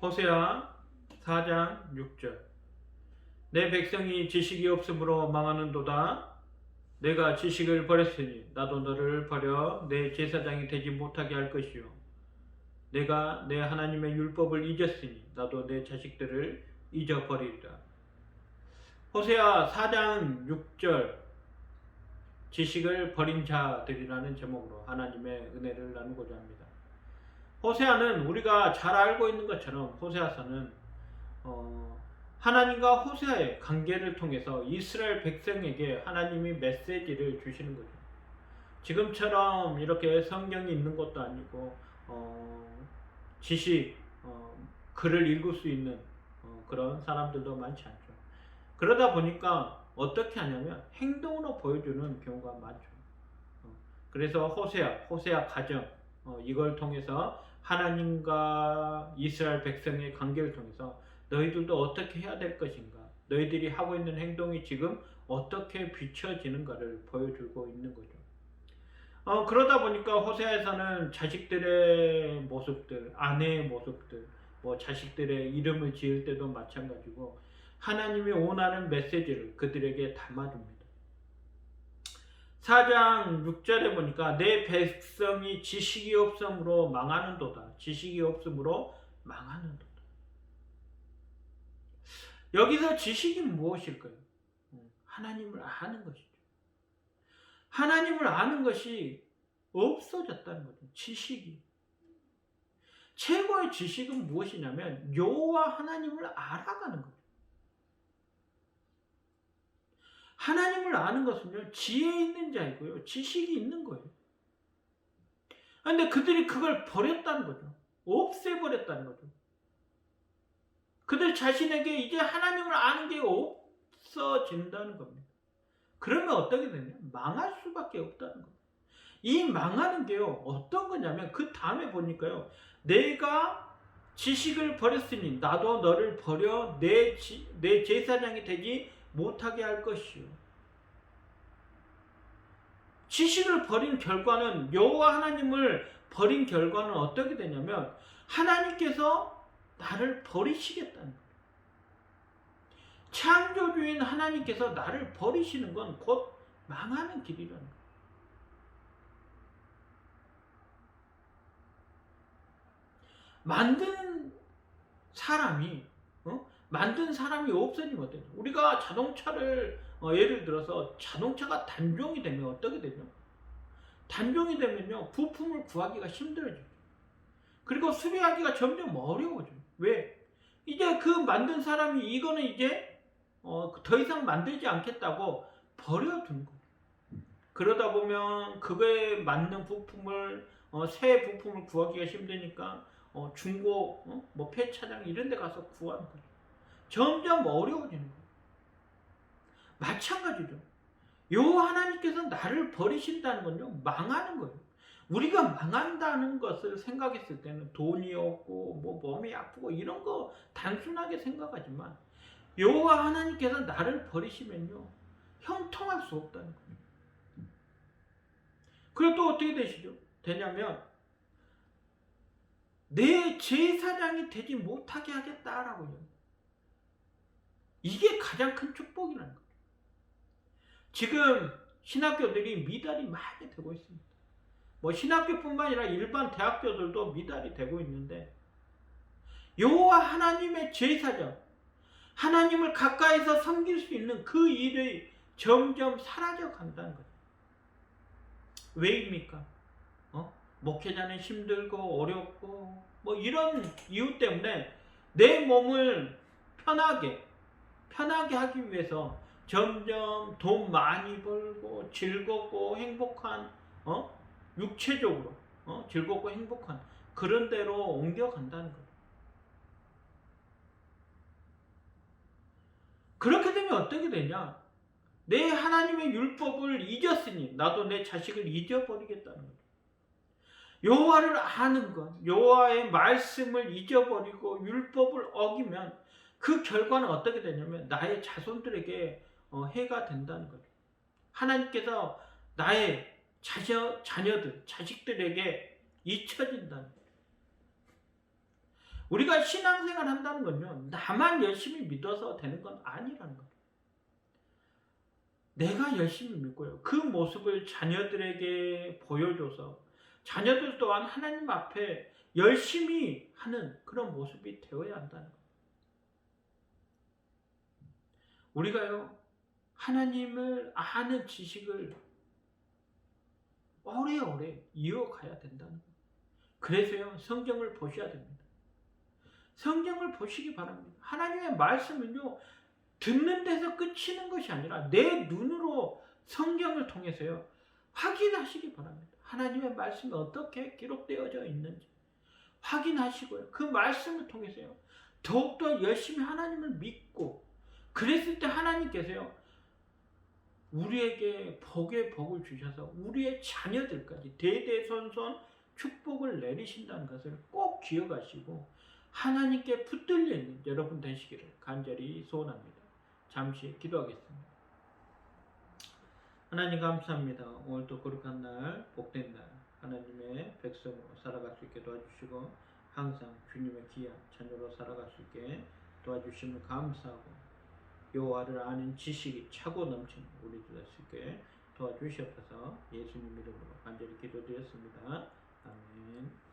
호세아 4장 6절. 내 백성이 지식이 없으므로 망하는도다. 내가 지식을 버렸으니 나도 너를 버려 내 제사장이 되지 못하게 할 것이요, 내가 내 하나님의 율법을 잊었으니 나도 내 자식들을 잊어버리리라. 호세아 4장 6절. 지식을 버린 자들이라는 제목으로 하나님의 은혜를 나누고자 합니다. 호세아는 우리가 잘 알고 있는 것처럼 호세아서는 하나님과 호세아의 관계를 통해서 이스라엘 백성에게 하나님이 메시지를 주시는 거죠. 지금처럼 이렇게 성경이 있는 것도 아니고 지식, 글을 읽을 수 있는 그런 사람들도 많지 않죠. 그러다 보니까 어떻게 하냐면 행동으로 보여주는 경우가 많죠. 그래서 호세아 가정, 이걸 통해서 하나님과 이스라엘 백성의 관계를 통해서 너희들도 어떻게 해야 될 것인가, 너희들이 하고 있는 행동이 지금 어떻게 비춰지는가를 보여주고 있는 거죠. 그러다 보니까 호세아에서는 자식들의 모습들, 아내의 모습들, 자식들의 이름을 지을 때도 마찬가지고 하나님이 원하는 메시지를 그들에게 담아줍니다. 4장 6절에 보니까 내 백성이 지식이 없으므로 망하는도다. 지식이 없으므로 망하는도다. 여기서 지식이 무엇일까요? 하나님을 아는 것이죠. 하나님을 아는 것이 없어졌다는 거죠. 지식이. 최고의 지식은 무엇이냐면 여호와 하나님을 알아가는 거죠. 하나님을 아는 것은요, 지혜 있는 자이고요, 지식이 있는 거예요. 그런데 그들이 그걸 버렸다는 거죠. 없애버렸다는 거죠. 그들 자신에게 이제 하나님을 아는 게 없어진다는 겁니다. 그러면 어떻게 되냐? 망할 수밖에 없다는 거예요. 이 망하는 게요, 어떤 거냐면 그 다음에 보니까요, 내가 지식을 버렸으니 나도 너를 버려 내 제사장이 되지 못하게 할 것이요. 지식을 버린 결과는, 여호와 하나님을 버린 결과는 어떻게 되냐면 하나님께서 나를 버리시겠다는 거예요. 창조주인 하나님께서 나를 버리시는 건 곧 망하는 길이라는 거예요. 만든 사람이 없어지면 어때요? 우리가 자동차를 예를 들어서 자동차가 단종이 되면 어떻게 되죠? 단종이 되면요, 부품을 구하기가 힘들어져요. 그리고 수리하기가 점점 어려워져요. 왜? 이제 그 만든 사람이 이거는 이제 더 이상 만들지 않겠다고 버려둔 거예요. 그러다 보면 그거에 맞는 부품을 새 부품을 구하기가 힘드니까 중고 폐차장 이런 데 가서 구하는 거죠. 점점 어려워지는 거예요. 마찬가지죠. 여호와 하나님께서 나를 버리신다는 건요, 망하는 거예요. 우리가 망한다는 것을 생각했을 때는 돈이 없고 몸이 아프고 이런 거 단순하게 생각하지만 여호와 하나님께서 나를 버리시면요, 형통할 수 없다는 거예요. 그리고 또 어떻게 되냐면 내 제사장이 되지 못하게 하겠다라고요. 이게 가장 큰 축복이라는 거예요. 지금 신학교들이 미달이 많이 되고 있습니다. 신학교뿐만 아니라 일반 대학교들도 미달이 되고 있는데, 여호와 하나님의 제사장, 하나님을 가까이서 섬길 수 있는 그 일이 점점 사라져 간다는 거예요. 왜입니까? 목회자는 힘들고 어렵고 이런 이유 때문에 내 몸을 편하게 하기 위해서 점점 돈 많이 벌고 즐겁고 행복한 육체적으로 즐겁고 행복한 그런 데로 옮겨간다는 거예요. 그렇게 되면 어떻게 되냐? 내 하나님의 율법을 잊었으니 나도 내 자식을 잊어버리겠다는 거예요. 여호와를 아는 것, 여호와의 말씀을 잊어버리고 율법을 어기면 그 결과는 어떻게 되냐면 나의 자손들에게 해가 된다는 거죠. 하나님께서 나의 자녀들, 자식들에게 잊혀진다는 거죠. 우리가 신앙생활 한다는 건요, 나만 열심히 믿어서 되는 건 아니라는 거예요. 내가 열심히 믿고요, 그 모습을 자녀들에게 보여줘서 자녀들 또한 하나님 앞에 열심히 하는 그런 모습이 되어야 한다는 거예요. 우리가요, 하나님을 아는 지식을 오래오래 이어가야 된다는 거예요. 그래서요, 성경을 보셔야 됩니다. 성경을 보시기 바랍니다. 하나님의 말씀은요, 듣는 데서 끝이는 것이 아니라 내 눈으로 성경을 통해서요, 확인하시기 바랍니다. 하나님의 말씀이 어떻게 기록되어져 있는지 확인하시고요, 그 말씀을 통해서요, 더욱더 열심히 하나님을 믿고, 그랬을 때 하나님께서요, 우리에게 복의 복을 주셔서 우리의 자녀들까지 대대손손 축복을 내리신다는 것을 꼭 기억하시고 하나님께 붙들려 있는 여러분 되시기를 간절히 소원합니다. 잠시 기도하겠습니다. 하나님 감사합니다. 오늘도 거룩한 날, 복된 날, 하나님의 백성으로 살아갈 수 있게 도와주시고 항상 주님의 귀한 자녀로 살아갈 수 있게 도와주시면 감사하고, 여호와를 아는 지식이 차고 넘치는 우리들 될 수 있게 도와주시옵소서. 예수님 이름으로 간절히 기도드렸습니다. 아멘.